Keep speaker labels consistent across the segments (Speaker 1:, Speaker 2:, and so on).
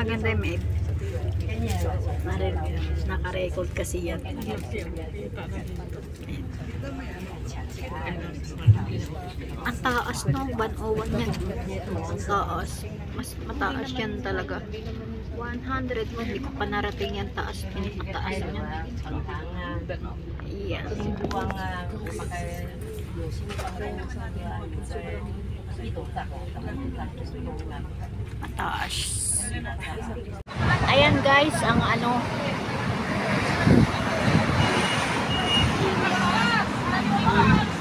Speaker 1: maganda yung may naka-record kasi yan. Ang taas no, 101 yan. Ang taas. Mas mataas yan talaga. 100 mo, hindi ko pa narating yan taas. Ang taas niya. Yan. Mataas. Ayan guys, ang ano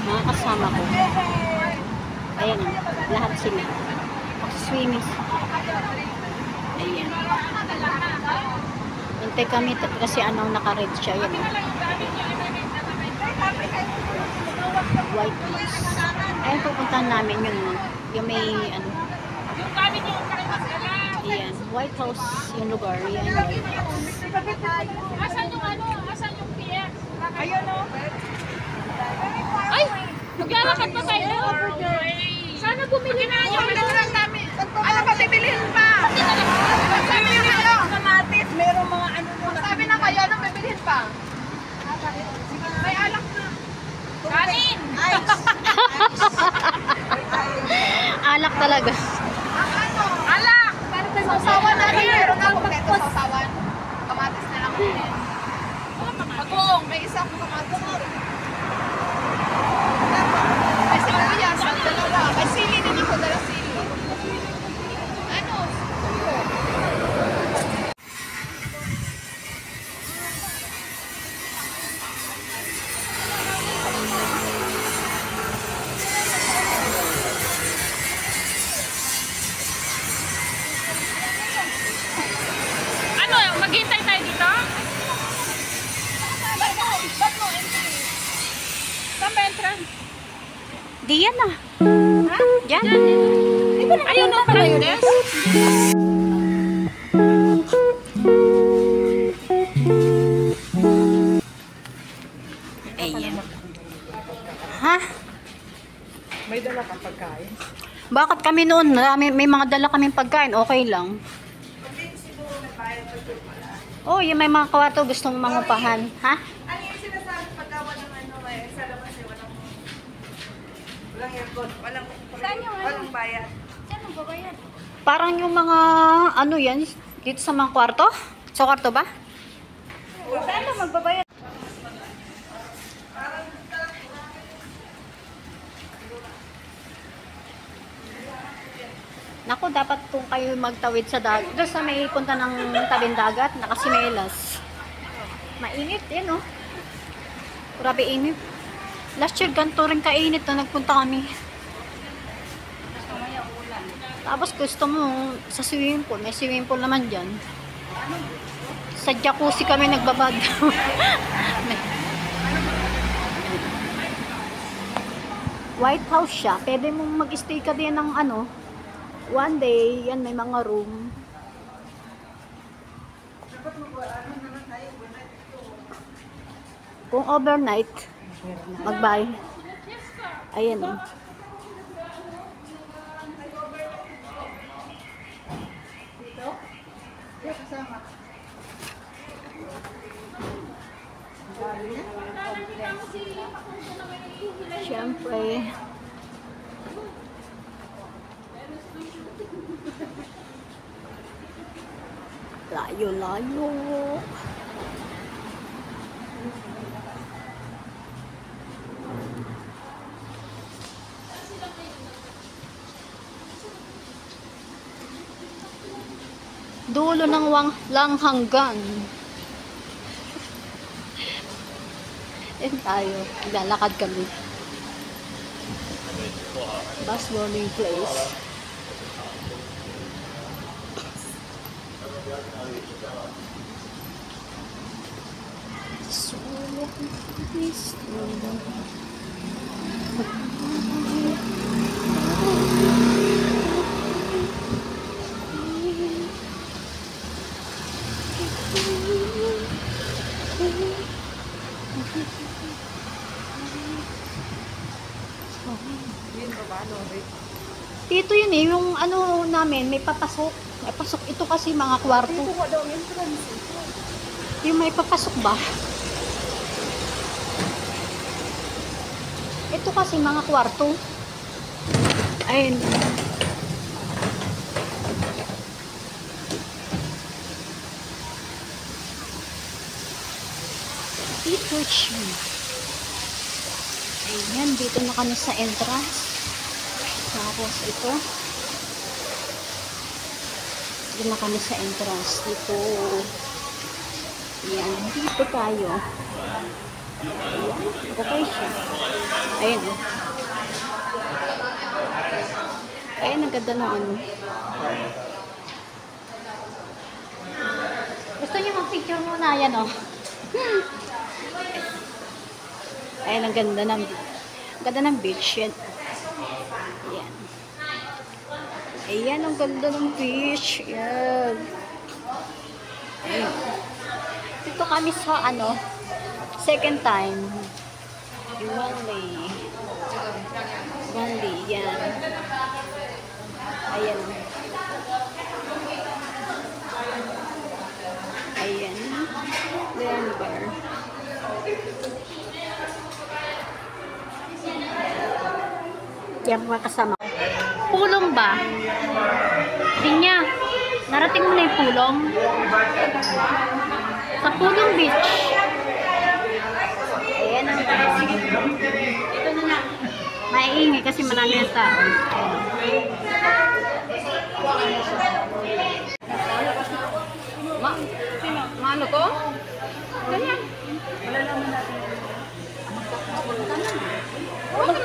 Speaker 1: mga kasama ko. Ayan, lahat sila. Mag-swimming. Ayan. Hintay kami kasi anong naka-red siya. Ayan. White House. Ayan, pupuntahan namin yung may ano. Ayan, White House yung lugar. Ayan, White House.
Speaker 2: Asan yung ano? Asan yung pier? Ayun o. Ay! Maglalakad pa tayo. Sana bumili na yung ano pa bibilihin pa? Sabi na kayo. Kamatis, merong mga ano muna. Sabi na kayo, anong bibilihin pa? May alak na. Kanin!
Speaker 1: Alak talaga.
Speaker 2: Alak!
Speaker 3: Sausawan natin. Meron ako dito sausawan. Kamatis na lang.
Speaker 2: Pagong!
Speaker 3: May isang kamatis. May sibuyas. Ang dalawa. May sili din ako. Dala sili. Ano?
Speaker 2: Ano? Maghintay tayo dito? Saan ba entrance?
Speaker 1: Di yan ah.
Speaker 2: Ha?
Speaker 1: Yan.
Speaker 2: Ayun na pala yun eh.
Speaker 1: Ayan. Ha?
Speaker 3: May dala kang pagkain.
Speaker 1: Bakit kami noon? May mga dala kaming pagkain. Okay lang. Oh, yung may mga kawato gustong mangupahan. Ha?
Speaker 3: Ano yung sinasabi pagkawa ng ano eh? Sa labas eh. Walang aircon. Walang bayad.
Speaker 2: Saan ang babayad?
Speaker 1: Parang yung mga ano yan dito sa mga kwarto? Sa kwarto ba?
Speaker 2: Saan ang magbabayad?
Speaker 1: Naku, dapat kung kayo magtawid sa dagat, doon sa may punta ng tabing dagat, nakasimelas. Mainit, yan oh. Grabe init. Last year, ganito rin kainit na nagpunta kami. Tapos gusto mo sa swimming pool, may swimming pool naman dyan. Sa jacuzzi kami nagbabad. White House siya. Pwede mong mag-stay ka din ng ano, one day, yan may mga room. Kung overnight, mag-buy. Ayan o. Siyempre. Layo-layo. Dulo ng langhanggan. Yan tayo. Lalakad kami. Bus warming place. So, this dito yun eh, yung ano namin, may papasok. May pasok ito kasi mga kwarto. Yung may papasok ba? Ito kasi mga kwarto. Ayun. Ito siya. Ayan, dito na kami sa entrance. Tapos ito. Dito na kami sa entrance. Dito. Ayan, dito tayo. Ayan, okay siya. Ayan. Ayan, ang ganda ng ano. Gusto niyo mag-picture muna? Ayan, oh. Ayan, ang ganda ng beach. Yan. Ayan. Ayan, ang ganda ng beach. Ayan. Ayan. Dito kami sa ano, second time. One day, yan. Ayan. Ayan. Denver. Yan mga kasama. Pulong ba? Dinya. Narating mo na yung pulong? Sa Pulong Beach. Ayan ang ito na na. Maiingi kasi marami ang tao. Maano ko? Ganyan. Malalaman natin.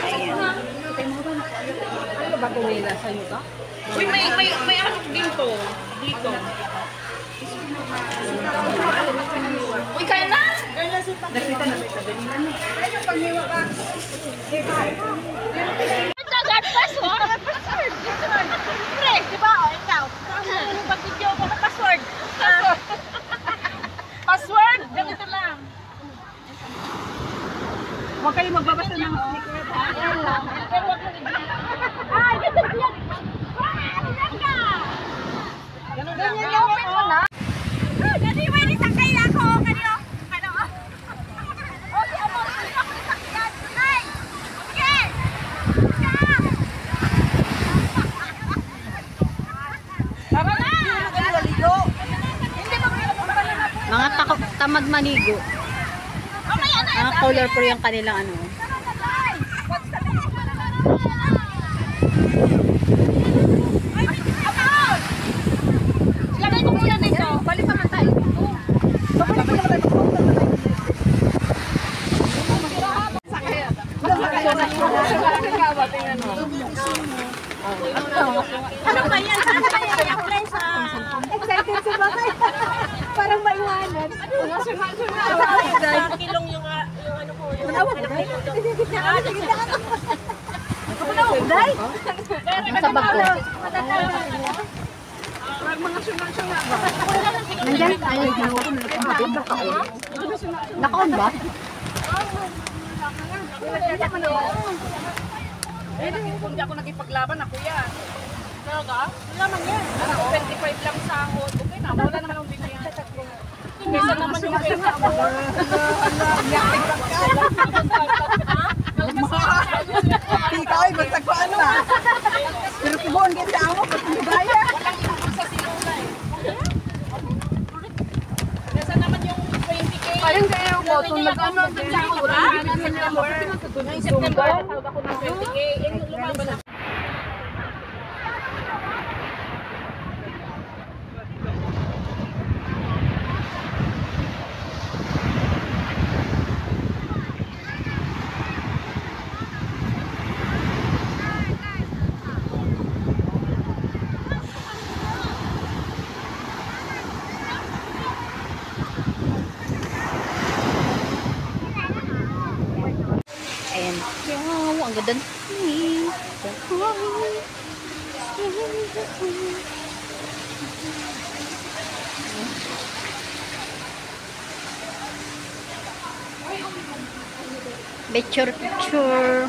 Speaker 1: Ayan. Ano ba kung may nasa inyo ka?
Speaker 2: Uy, may ano dito. Dito. Uy, kaya na?
Speaker 3: Nakita na may kabinina na. Ay, yung panghiwa ka.
Speaker 2: Dagat, password. Password. Pre, di ba? O, ikaw. Pag-video ko ng password. Password? Ganito lang.
Speaker 3: Huwag kayo magbabasa ng secret.
Speaker 2: Pero wag mo ay, ganito yan. Ganyan ka. Ganun lang. Open mo na. Gani, may nisakay ako. Kanyo. Ano? O, si Amo. Sakyan. Ay. Sige. Tara na.
Speaker 1: Mga tamad manigo. Mga colorful yung kanilang ano.
Speaker 2: Lagay mo muna dito. Balik pa man tayo. Ano ba yan? Saan ba yan? Yung friends excited si Bakay. Parang maiwanan. Sa kilong yung ano ko. Manawag na.
Speaker 1: Day? Sa bag ko. Nandiyan tayo. Nakaon ba?
Speaker 2: Kung di ako nakipaglaban, ako yan. Talaga? Wala man yan. 25 lang sahod. Okay na, wala naman ang binayan. Kesa naman yung pesa mo.
Speaker 3: Ikaw ay magtagpaan na. Pero kibuon din sa amo, pati baya.
Speaker 2: Walang ibig sa sinulay. Kesa naman yung 20K.
Speaker 3: Ayun kayo ko, kung nag-ano ang
Speaker 2: September. Ngayong September, tawag ako ng 20K. Yung lumaban na.
Speaker 1: Ayan. Wow, ang ganda. Picture, picture.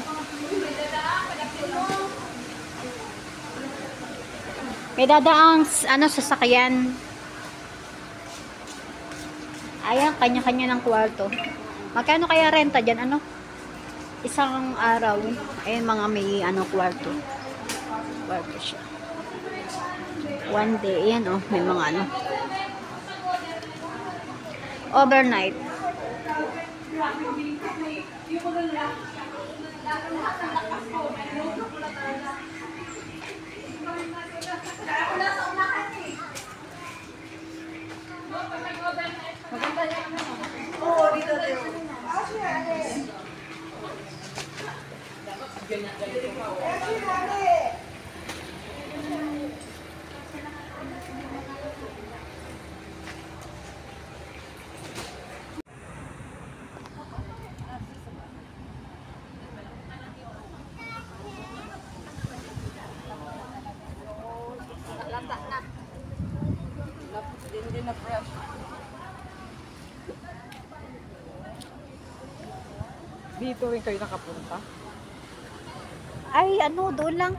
Speaker 1: May dadaang ano sasakyan. Ayan, kanya-kanya ng kwarto. Magkano kaya renta dyan? Ano? Isang araw. Ayan, mga may ano kwarto. Kwarto siya. One day. Ayan, oh. May mga ano. Overnight.
Speaker 3: Oo, dito tayo. Hindi na fresh. Dito rin kayo nakapunta?
Speaker 1: Ay, ano, doon lang.